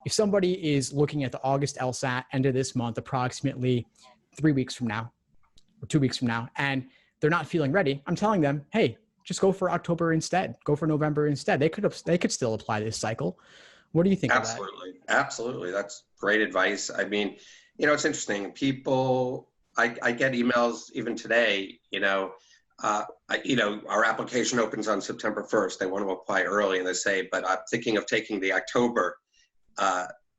if somebody is looking at the August LSAT end of this month, approximately 3 weeks from now or 2 weeks from now, and they're not feeling ready, I'm telling them, hey, just go for October instead. Go for November instead. They could still apply this cycle. What do you think of that? Absolutely. That's great advice. I mean, it's interesting. People, I get emails even today, our application opens on September 1st. They want to apply early and they say, but I'm thinking of taking the October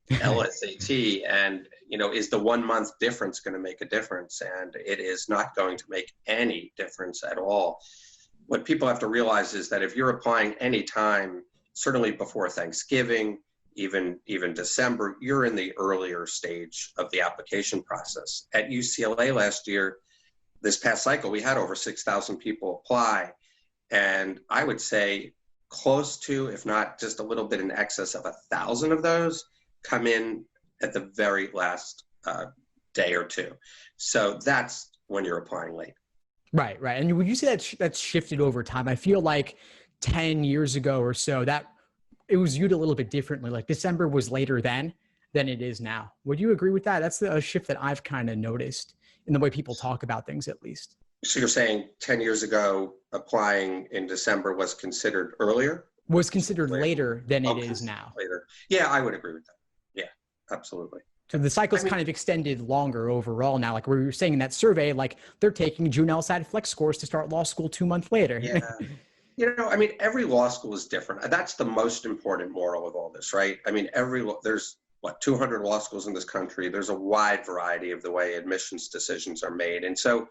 LSAT and, is the 1 month difference going to make a difference? And it is not going to make any difference at all. What people have to realize is that if you're applying any time, certainly before Thanksgiving, even December, you're in the earlier stage of the application process. At UCLA last year, this past cycle, we had over 6,000 people apply. And I would say close to, if not just a little bit in excess of 1,000 of those come in at the very last day or two. So that's when you're applying late. Right. And would you say that's shifted over time? I feel like 10 years ago or so that it was viewed a little bit differently. Like December was later then than it is now. Would you agree with that? That's a shift that I've kind of noticed in the way people talk about things, at least. So you're saying 10 years ago, applying in December was considered earlier? Was considered later than it is now. Later. Yeah, I would agree with that. Yeah, absolutely. So the cycle's kind of extended longer overall now. Like we were saying in that survey, like they're taking June LSAT-flex scores to start law school 2 months later. Yeah. Every law school is different. That's the most important moral of all this, right? There's 200 law schools in this country. There's a wide variety of the way admissions decisions are made. And so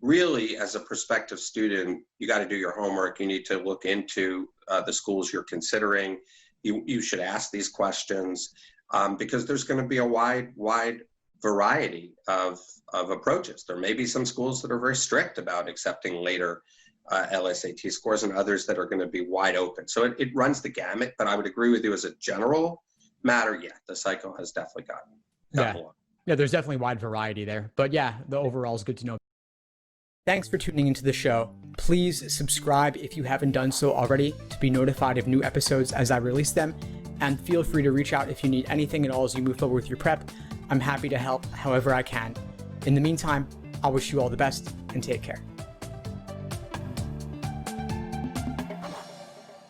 really, as a prospective student, you got to do your homework. You need to look into the schools you're considering. You should ask these questions because there's going to be a wide variety of approaches. There may be some schools that are very strict about accepting later LSAT scores and others that are going to be wide open. So it runs the gamut, but I would agree with you as a general matter. Yeah, the cycle has definitely gotten long. Yeah, there's definitely wide variety there, but yeah, the overall is good to know. Thanks for tuning into the show. Please subscribe if you haven't done so already to be notified of new episodes as I release them. And feel free to reach out if you need anything at all as you move forward with your prep. I'm happy to help however I can. In the meantime, I'll wish you all the best and take care.